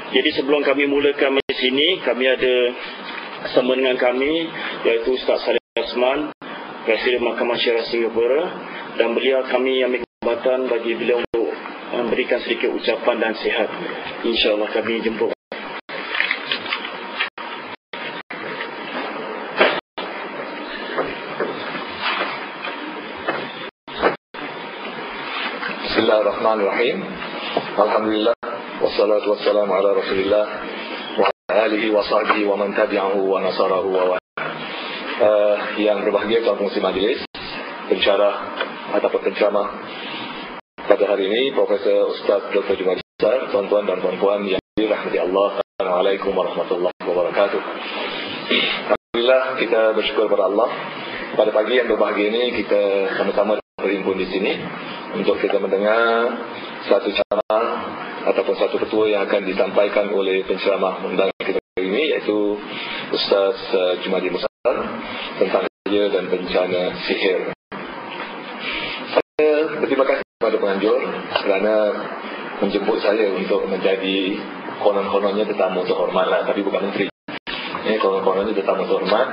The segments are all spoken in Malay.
Jadi sebelum kami mulakan di sini, kami ada bersama dengan kami, iaitu Ustaz Saleh Osman, Presiden Mahkamah Syariah Singapura, dan beliau kami ambil kesempatan bagi beliau untuk memberikan sedikit ucapan dan sihat. InsyaAllah kami jemput. Bismillahirrahmanirrahim. Alhamdulillah, wassalatu wassalamu ala Rasulillah wa ala alihi wa sahbihi wa man tabi'ahu wa nasarahu wa yang berbahagia tuan fungsi majlis, pensyarah ataupun penceramah pada hari ini, Profesor Ustaz Dr. Jumadi Besar, tuan-tuan dan puan-puan yang dirahmati Allah. Assalamualaikum warahmatullahi wabarakatuh. Alhamdulillah, kita bersyukur kepada Allah. Pada pagi yang berbahagia ini kita sama-sama berhimpun di sini untuk kita mendengar satu ceramah ataupun satu ketua yang akan disampaikan oleh penceramah undangan kita ini, yaitu Ustaz Jumadi Besar tentang bahaya dan bencana sihir. Saya berterima kasih kepada penganjur kerana menjemput saya untuk menjadi konon-kononnya tetamu terhormat, tapi bukan menteri. Ini konon-kononnya tetamu terhormat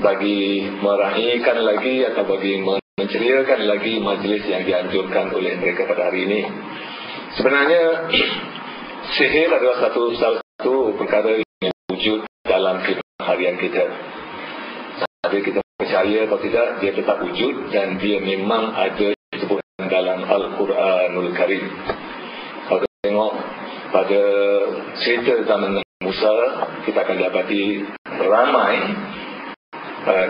bagi meraihkan lagi atau bagi menceriakan lagi majlis yang dianjurkan oleh mereka pada hari ini. Sebenarnya sihir adalah salah satu perkara yang wujud dalam kehidupan harian kita. Ada kita percaya atau tidak, dia tetap wujud dan dia memang ada disebutkan dalam Al-Quranul Karim. Kalau kita tengok pada cerita zaman Musa, kita akan dapati ramai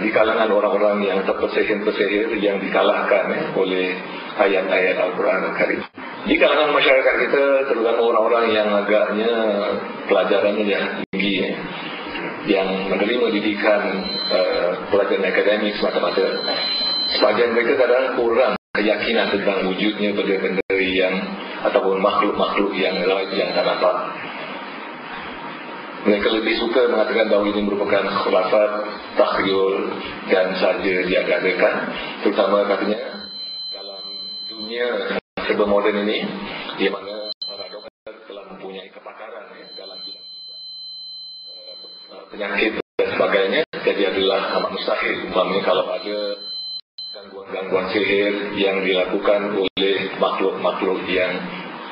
di kalangan orang-orang yang terpesihir-pesihir yang dikalahkan oleh ayat-ayat Al-Quran Al-Karim. Di kalangan masyarakat kita, terutama orang-orang yang agaknya pelajarannya yang tinggi, yang menerima didikan pelajaran akademik semata-mata, sebagian mereka kadang kurang keyakinan tentang wujudnya benda-benda yang ataupun makhluk-makhluk yang tak nampak. Mereka lebih suka mengatakan bahawa ini merupakan khurafat, takhyul dan saja diadakan. Terutama katanya dalam dunia serba moden ini, di mana para dokter telah mempunyai kepakaran dalam bidang penyakit dan sebagainya. Jadi adalah amat mustahil umpamanya kalau ada gangguan sihir yang dilakukan oleh makhluk-makhluk yang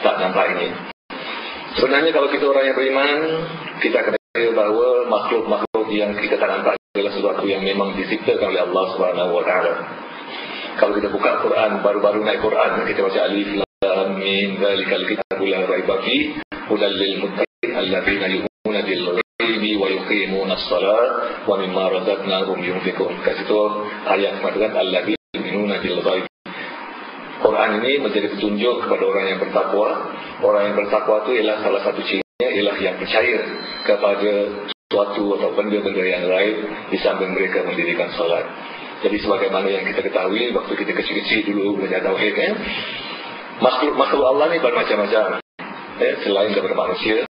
tak nampak ini. Sebenarnya kalau kita orang yang beriman, kita akan tahu bahawa makhluk-makhluk yang kita tak nampak adalah sesuatu yang memang diciptakan oleh Allah Subhanahu Wa Taala. Kalau kita buka Quran, baru-baru naik Quran, kita baca Alif Lam Mim Dzalikal Kitabu La Raiba Fihi Hudal lil Muttaqin Alladzina yu'minuna bil ghaibi wa yuqimuna as-salata wa mimma razaqnahum yunfiqun. Kat situ ayat mengatakan alladzina yu'minuna bil ghaibi. Quran ini menjadi petunjuk kepada orang yang bertakwa. Orang yang bertakwa itu ialah salah satu cirinya ialah yang percaya kepada suatu atau benda-benda yang lain di samping mereka mendirikan salat. Jadi sebagaimana yang kita ketahui waktu kita kecil-kecil dulu belajar tauhid, makhluk-makhluk Allah ini bermacam-macam. Selain daripada manusia,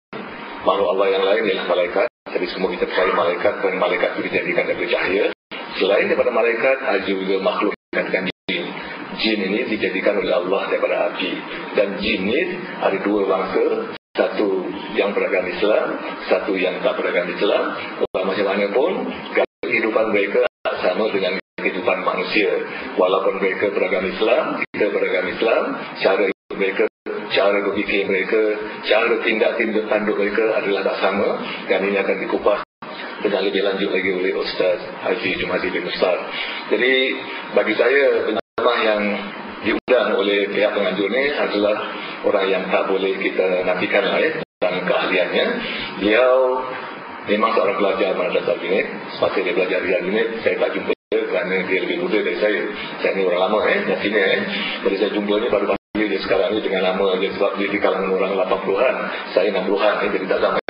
makhluk Allah yang lain ialah malaikat. Jadi semua kita percaya malaikat, dan malaikat itu dijadikan dari cahaya. Selain daripada malaikat, ada juga makhluk yang dikatakan jin. Jin ini dijadikan oleh Allah daripada api. Dan jin ini ada dua bangsa, satu yang beragama Islam, satu yang tak beragama Islam. Macam mana pun, kehidupan mereka sama dengan kehidupan manusia. Walaupun mereka beragama Islam, kita beragama Islam, cara hidup mereka, cara berfikir mereka, cara tindak tanduk mereka adalah tak sama. Dan ini akan dikupas dengan lebih lanjut lagi oleh Ustaz Haji Jumadi Besar. Jadi bagi saya, penceramah yang diundang oleh pihak penganjur ini adalah orang yang tak boleh kita nafikan tentang keahliannya. Beliau memang seorang pelajar madrasah unit. Semasa dia belajar di unit, saya tak jumpa dia kerana dia lebih muda dari saya. Saya ni orang lama dah sini. Jadi saya jumpa ni baru-baru dia sekarang ni dengan nama dia, sebab dia di kalangan orang 80-an, saya 60-an, jadi tak sama.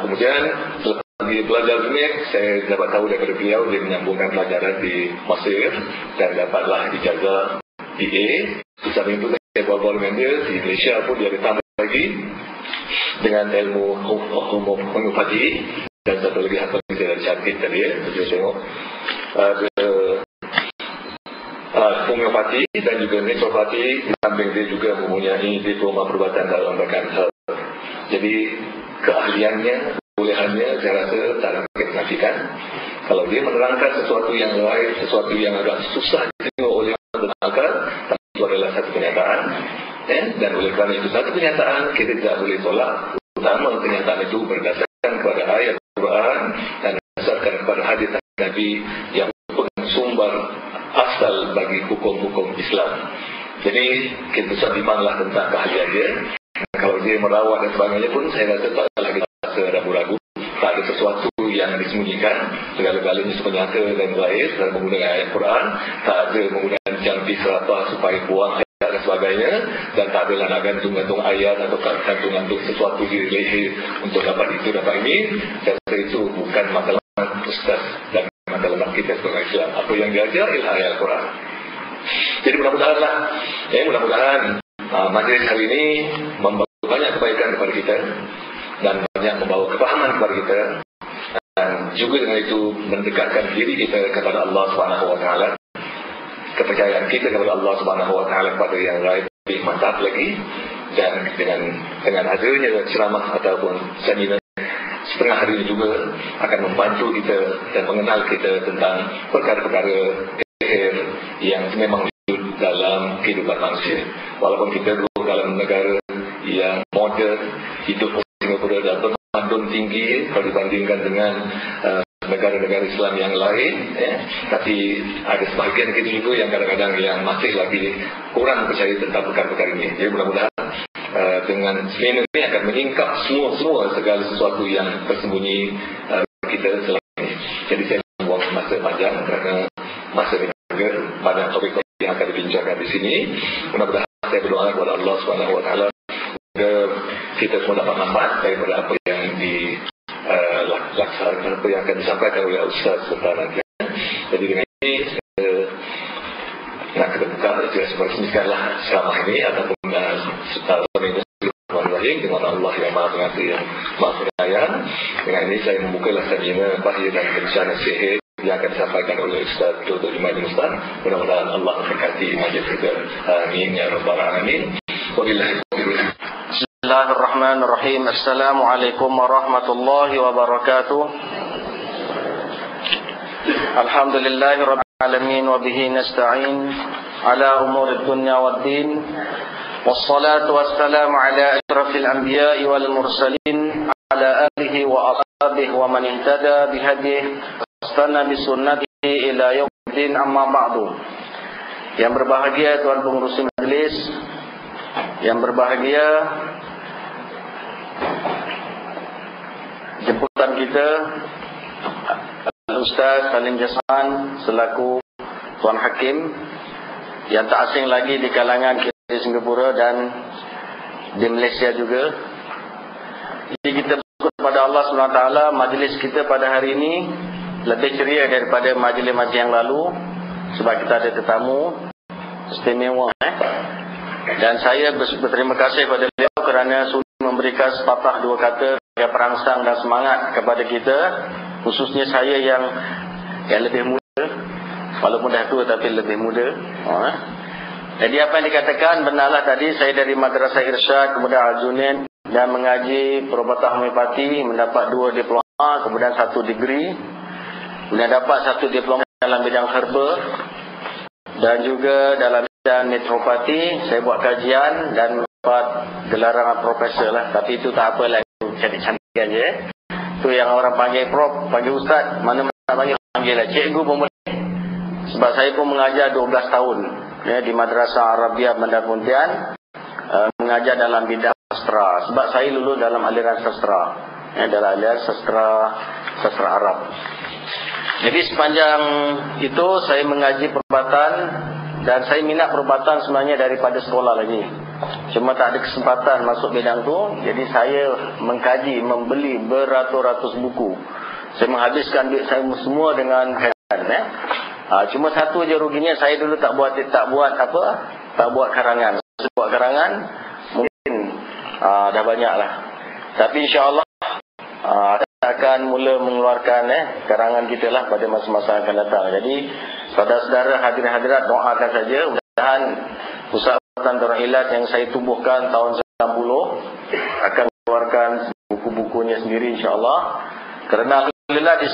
Kemudian selepas dia belajar unit, saya dapat tahu daripada beliau dia menyambungkan pelajaran di Mesir dan dapatlah ijazah BA. Di samping itu saya berbual dengan dia di Malaysia pun dia ditambah lagi dengan ilmu homeopati dan satu lagi hasil saya dah cantik tadi saya tengok homeopati dan juga naturopati. Di samping dia juga mempunyai diploma perubatan dalam berbagai hal. Jadi keahliannya, kebolehannya saya rasa tak dapat kita nafikan. Kalau dia menerangkan sesuatu yang lain, sesuatu yang agak susah ditengok oleh orang akal, tapi itu adalah satu kenyataan. Dan oleh kerana itu satu kenyataan, kita tidak boleh tolak. Terutama kenyataan itu berdasarkan kepada ayat Al-Quran dan berdasarkan kepada hadis Nabi yang merupakan sumber asal bagi hukum-hukum Islam. Jadi kita bisa bimbanglah tentang keahlian dia. Kalau dia merawat dan sebagainya pun saya rasa tak ada lagi rasa ragu-ragu. Tak ada sesuatu yang disembunyikan. Segala-galanya senyata dan zahir dalam menggunakan ayat Quran. Tak ada menggunakan jampi serapah supaya buang ayat dan sebagainya. Dan tak adalah nak gantung-gantung ayat atau gantung-gantung sesuatu di leher untuk dapat itu, dapat ini. Saya rasa itu bukan masalah ustaz dan masalah kita sebagai Islam. Apa yang diajar ialah ayat Al-Quran. Jadi mudah-mudahanlah, mudah-mudahan majlis hari ini membawa banyak kebaikan kepada kita dan banyak membawa kepahaman kepada kita, dan juga dengan itu mendekatkan diri kita kepada Allah Subhanahu Wa Taala, kepercayaan kita kepada Allah Subhanahu Wa Taala kepada yang lain lebih mantap lagi. Dan dengan hadirnya ceramah ataupun seminar setengah hari ini juga akan membantu kita dan mengenal kita tentang perkara-perkara yang memang wujud dalam kehidupan manusia. Walaupun kita duduk dalam negara yang moden, hidup Singapura dan bermadun tinggi kalau dibandingkan dengan negara-negara Islam yang lain, tapi ada sebahagian kita juga yang kadang-kadang yang masih lagi kurang percaya tentang perkara-perkara ini. Jadi mudah-mudahan dengan seminar ini akan menyingkap semua segala sesuatu yang tersembunyi kita selama ini. Jadi saya buang masa panjang kerana masa ini banyak topik yang akan dibincangkan di sini. Mudah-mudahan saya berdoa kepada Allah Subhanahu Wa Taala agar kita semua dapat manfaat daripada apa yang dilaksanakan, apa yang akan disampaikan oleh Ustaz serta nanti. Jadi dengan ini nak kita buka meresmikanlah ceramah ini ataupun dengan Allah yang Maha Pengasih yang Maha Penyayang. Dengan ini saya membukalah seminar Bahaya dan Bencana Sihir yang akan disampaikan oleh Ustaz Dr. Jumaidi Mustan. Mudah-mudahan Allah memberkati majlis kita. Amin ya rabbal alamin. Wabillahi taufiq. Bismillahirrahmanirrahim. Assalamualaikum warahmatullahi wabarakatuh. Alhamdulillahirabbil alamin wa bihi nasta'in ala umurid dunya waddin. Wassalatu wassalamu ala asyrafil anbiya'i wal mursalin ala alihi wa ashabihi wa man ihtada bihadihi wastana bisunnatihi ila yaumiddin, amma ba'du. Yang berbahagia tuan pengurusi majlis, yang berbahagia jemputan kita Ustaz Salim Jasman selaku Tuan Hakim yang tak asing lagi di kalangan kita di Singapura dan di Malaysia juga. Jadi kita bersyukur kepada Allah SWT, majlis kita pada hari ini lebih ceria daripada majlis-majlis yang lalu sebab kita ada tetamu istimewa. Dan saya berterima kasih kepada beliau kerana sudah memberikan sepatah dua kata sebagai perangsang dan semangat kepada kita, khususnya saya yang lebih muda, walaupun dah tua tapi lebih muda. Jadi apa yang dikatakan benarlah tadi. Saya dari Madrasah Irsyad kemudian Al-Junaid dan mengaji perubatan homeopati, mendapat 2 diploma, kemudian 1 degree, kemudian dapat 1 diploma dalam bidang herba dan juga dalam bidang naturopati. Saya buat kajian dan mendapat gelaran profesor lah, tapi itu tak apalah, cantik-cantik aja. Itu yang orang panggil prof, panggil ustaz, mana-mana panggil lah cikgu pun boleh. Sebab saya pun mengajar 12 tahun di Madrasah Arabiah Bandar Pontian, mengajar dalam bidang sastra. Sebab saya lulus dalam aliran sastra, dalam aliran sastra Arab. Jadi sepanjang itu saya mengaji perubatan, dan saya minat perubatan sebenarnya daripada sekolah lagi. Cuma tak ada kesempatan masuk bidang tu. Jadi saya mengkaji, membeli beratus-ratus buku. Saya menghabiskan duit saya semua dengan kajian. Cuma satu je ruginya, saya dulu tak buat karangan. Saya buat karangan mungkin dah banyak lah. Tapi insya-Allah akan mula mengeluarkan karangan kita lah pada masa-masa akan datang. Jadi saudara-saudara hadirin-hadirat, doakan saja mudah-mudahan usaha Darul Hilal yang saya tubuhkan tahun 90 akan mengeluarkan buku-bukunya sendiri insya-Allah. Kerana alhamdulillah di